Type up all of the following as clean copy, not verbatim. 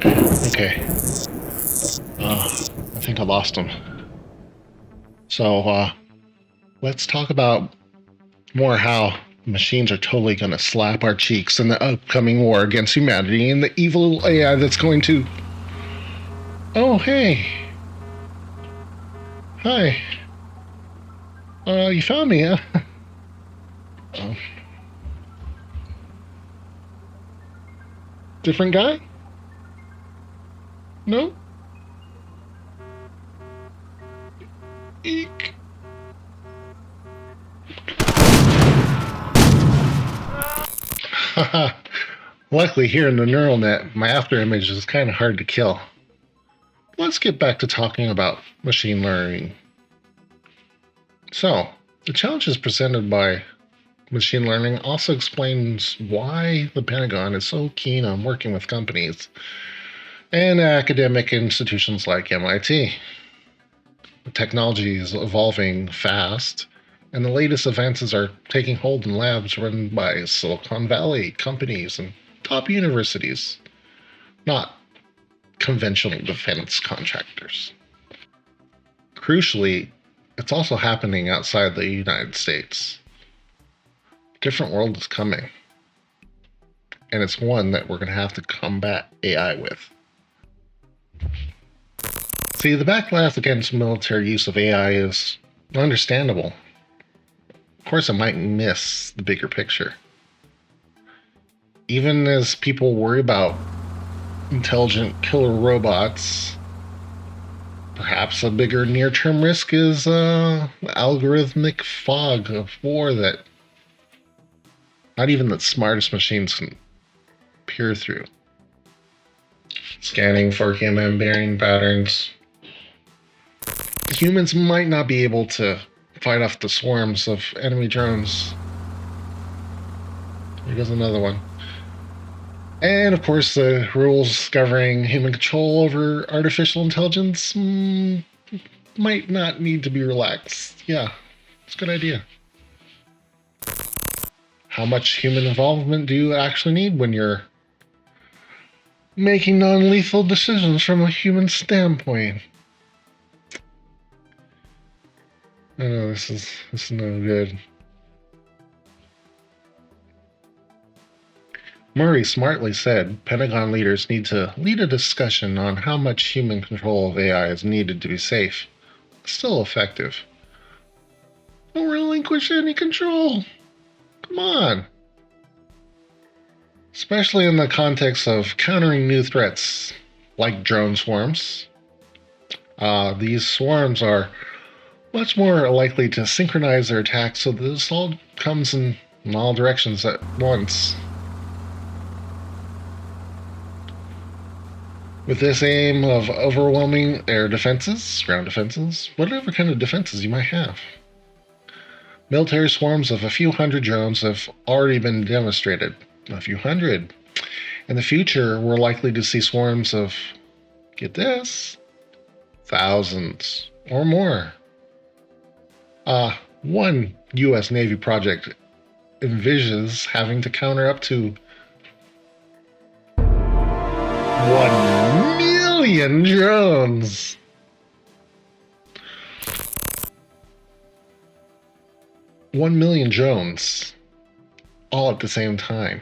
Okay. I think I lost him. So, let's talk about more how machines are totally going to slap our cheeks in the upcoming war against humanity and the evil AI that's going to. Oh, hey. Hi. You found me, huh? Oh. Different guy? No? Eek. Luckily, here in the neural net, my afterimage is kind of hard to kill. Let's get back to talking about machine learning. So, the challenges presented by machine learning also explains why the Pentagon is so keen on working with companies and academic institutions like MIT. The technology is evolving fast, and the latest advances are taking hold in labs run by Silicon Valley companies and top universities, not conventional defense contractors. Crucially, it's also happening outside the United States. A different world is coming, and it's one that we're going to have to combat AI with. See, the backlash against military use of AI is understandable. Of course, it might miss the bigger picture. Even as people worry about intelligent killer robots, perhaps a bigger near-term risk is the algorithmic fog of war that not even the smartest machines can peer through. Scanning for human bearing patterns. Humans might not be able to fight off the swarms of enemy drones. Here goes another one. And of course, the rules governing human control over artificial intelligence might not need to be relaxed. Yeah, it's a good idea. How much human involvement do you actually need when you're making non-lethal decisions from a human standpoint? I know this is no good. Murray smartly said Pentagon leaders need to lead a discussion on how much human control of AI is needed to be safe, still effective. Don't relinquish any control. Come on. Especially in the context of countering new threats like drone swarms. These swarms are much more likely to synchronize their attacks so that this all comes in all directions at once. With this aim of overwhelming air defenses, ground defenses, whatever kind of defenses you might have. Military swarms of a few hundred drones have already been demonstrated. A few hundred. In the future, we're likely to see swarms of, get this, thousands or more. One U.S. Navy project envisions having to counter up to 1 million drones. One million drones, all at the same time.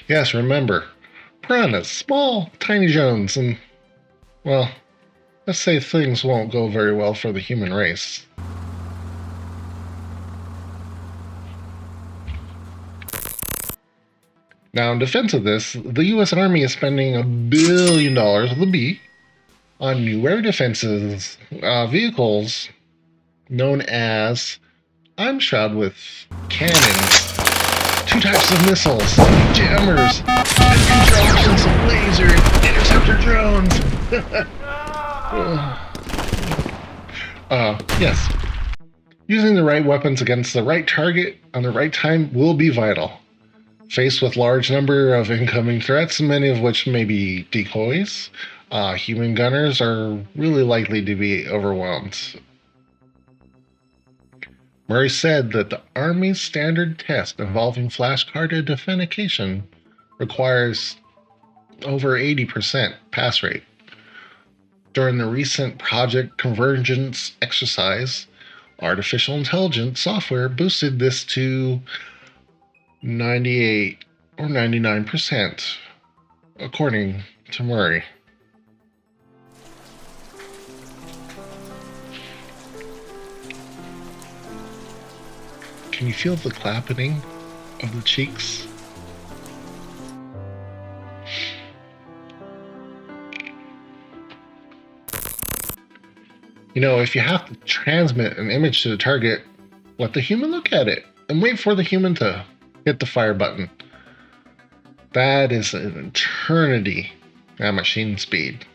Yes, remember, piranhas, small, tiny drones, and, well, let's say things won't go very well for the human race. Now, in defense of this, the U.S. Army is spending $1 billion with a B on new air defenses vehicles known as I'm shrouded with cannons, 2 types of missiles, jammers, and intelligence of laser interceptor drones. Yes. Using the right weapons against the right target on the right time will be vital. Faced with large number of incoming threats, many of which may be decoys, human gunners are really likely to be overwhelmed. Murray said that the Army's standard test involving flashcard authentication requires over 80% pass rate. During the recent Project Convergence exercise, artificial intelligence software boosted this to 98 or 99%, according to Murray. Can you feel the clappining of the cheeks? You know, if you have to transmit an image to the target, let the human look at it and wait for the human to hit the fire button. That is an eternity at machine speed.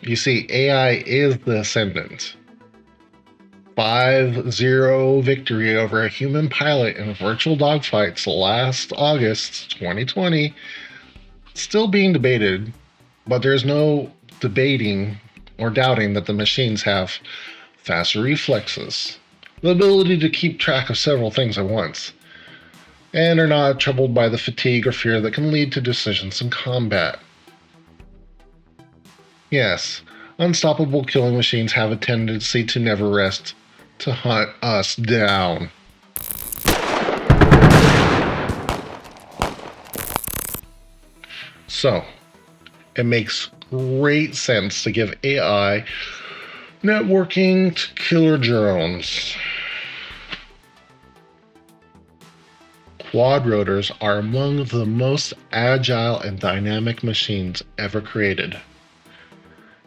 You see, AI is the ascendant. 5-0 victory over a human pilot in virtual dogfights last August 2020. Still being debated, but there's no debating or doubting that the machines have faster reflexes, the ability to keep track of several things at once, and are not troubled by the fatigue or fear that can lead to decisions in combat. Yes, unstoppable killing machines have a tendency to never rest, to hunt us down. So, it makes great sense to give AI networking to killer drones. Quadrotors are among the most agile and dynamic machines ever created.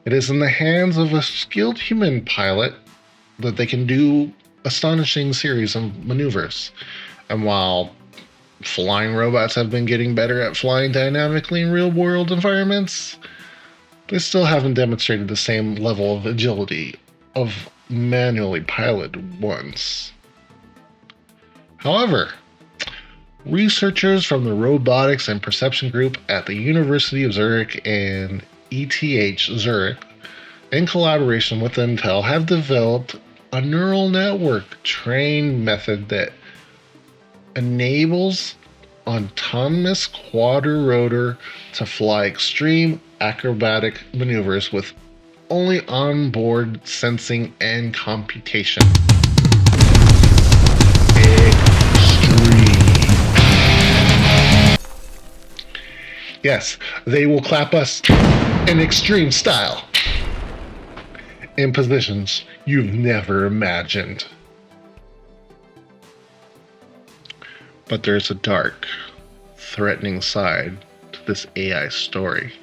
It is in the hands of a skilled human pilot that they can do astonishing series of maneuvers. And while flying robots have been getting better at flying dynamically in real-world environments, they still haven't demonstrated the same level of agility of manually piloted ones. However, researchers from the Robotics and Perception Group at the University of Zurich and ETH Zurich, in collaboration with Intel, have developed a neural network trained method that enables autonomous quadrotor to fly extreme acrobatic maneuvers with only onboard sensing and computation. Extreme. Yes, they will clap us in extreme style, in positions you've never imagined. But there's a dark, threatening side to this AI story.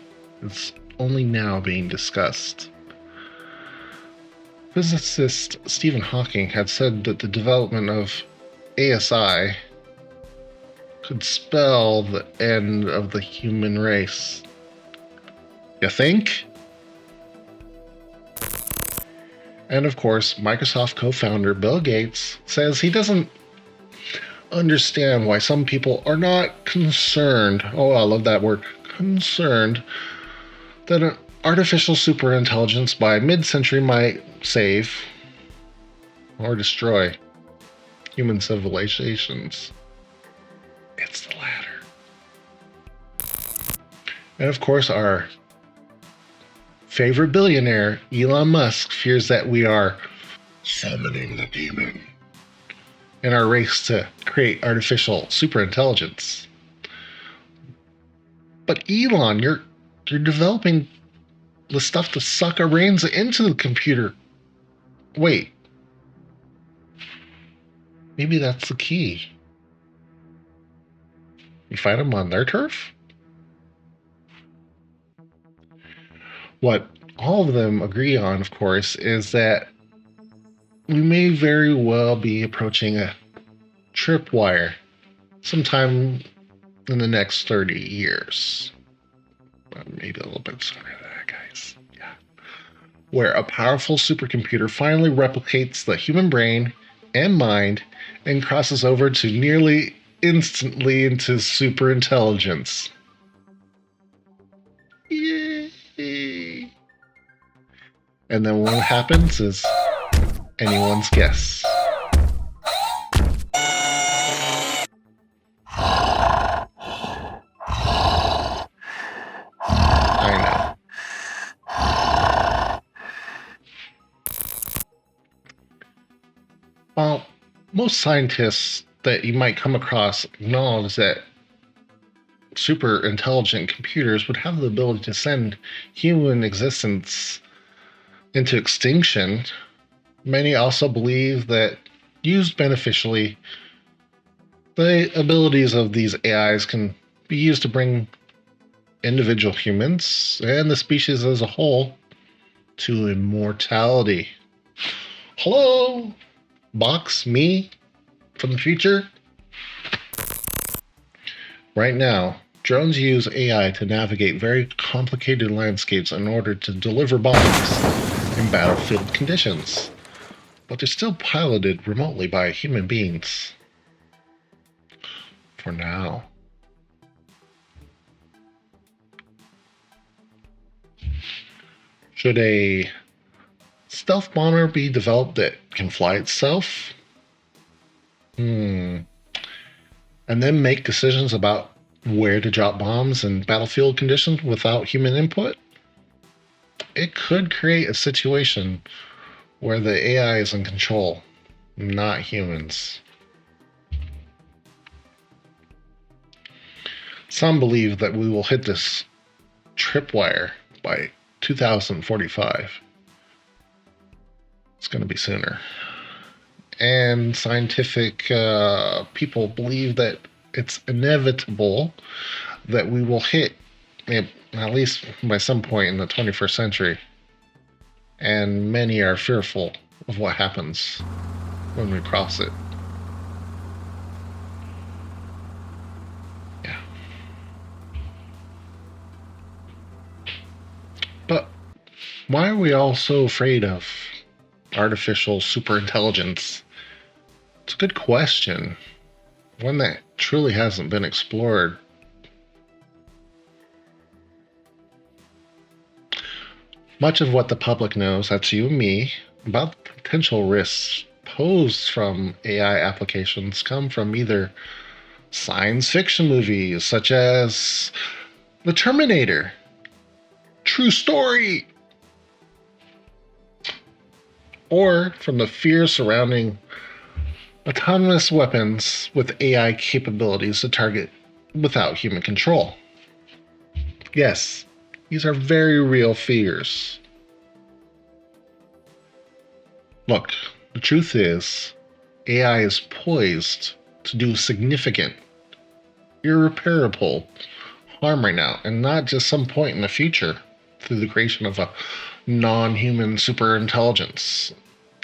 It's only now being discussed. Physicist Stephen Hawking had said that the development of ASI could spell the end of the human race. You think? And of course, Microsoft co-founder Bill Gates says he doesn't understand why some people are not concerned. Oh, I love that word, concerned, that an artificial superintelligence by mid-century might save or destroy human civilizations. It's the latter. And of course, our favorite billionaire, Elon Musk, fears that we are summoning the demon in our race to create artificial superintelligence. But Elon, you're developing the stuff to suck our brains into the computer. Wait. Maybe that's the key. You fight them on their turf? What all of them agree on, of course, is that we may very well be approaching a tripwire sometime in the next 30 years. Maybe a little bit sooner than that, guys. Yeah. Where a powerful supercomputer finally replicates the human brain and mind and crosses over to nearly instantly into superintelligence. Yay! And then what happens is anyone's guess. Most scientists that you might come across acknowledge that super intelligent computers would have the ability to send human existence into extinction. Many also believe that, used beneficially, the abilities of these AIs can be used to bring individual humans and the species as a whole to immortality. Hello, Box, me from the future. Right now, drones use AI to navigate very complicated landscapes in order to deliver bombs in battlefield conditions, but they're still piloted remotely by human beings. For now. Should a stealth bomber be developed that can fly itself? And then make decisions about where to drop bombs in battlefield conditions without human input? It could create a situation where the AI is in control, not humans. Some believe that we will hit this tripwire by 2045. It's going to be sooner. And scientific people believe that it's inevitable that we will hit it, at least by some point in the 21st century. And many are fearful of what happens when we cross it. Yeah. But why are we all so afraid of artificial superintelligence? It's a good question. One that truly hasn't been explored. Much of what the public knows, that's you and me, about the potential risks posed from AI applications come from either science fiction movies such as The Terminator, true story, or from the fear surrounding autonomous weapons with AI capabilities to target without human control. Yes, these are very real fears. Look, the truth is, AI is poised to do significant, irreparable harm right now, and not just some point in the future through the creation of a non-human superintelligence.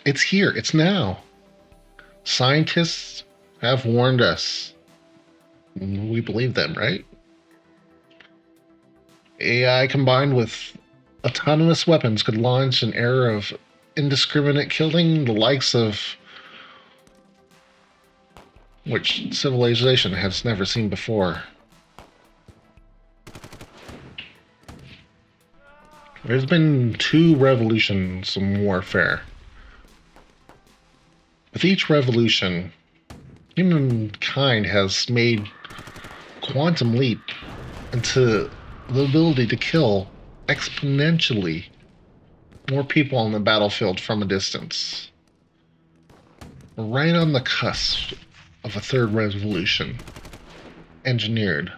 It's here, it's now. Scientists have warned us. We believe them, right? AI combined with autonomous weapons could launch an era of indiscriminate killing, the likes of which civilization has never seen before. There's been 2 revolutions in warfare. With each revolution, humankind has made quantum leap into the ability to kill exponentially more people on the battlefield from a distance. We're right on the cusp of a 3rd revolution, engineered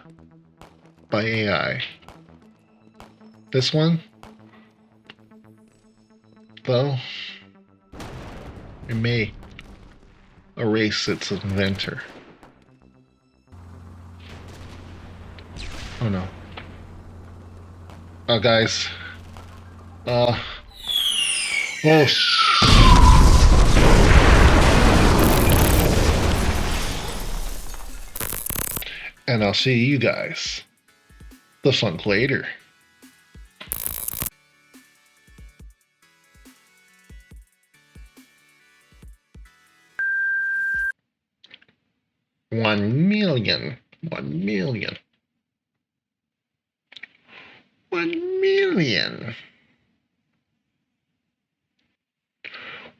by AI. This one, though, it may erase its inventor. Oh no. Oh, guys. Oh. And I'll see you guys the funk later. $1 million. 1 million. 1 million.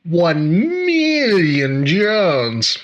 1 million Jones.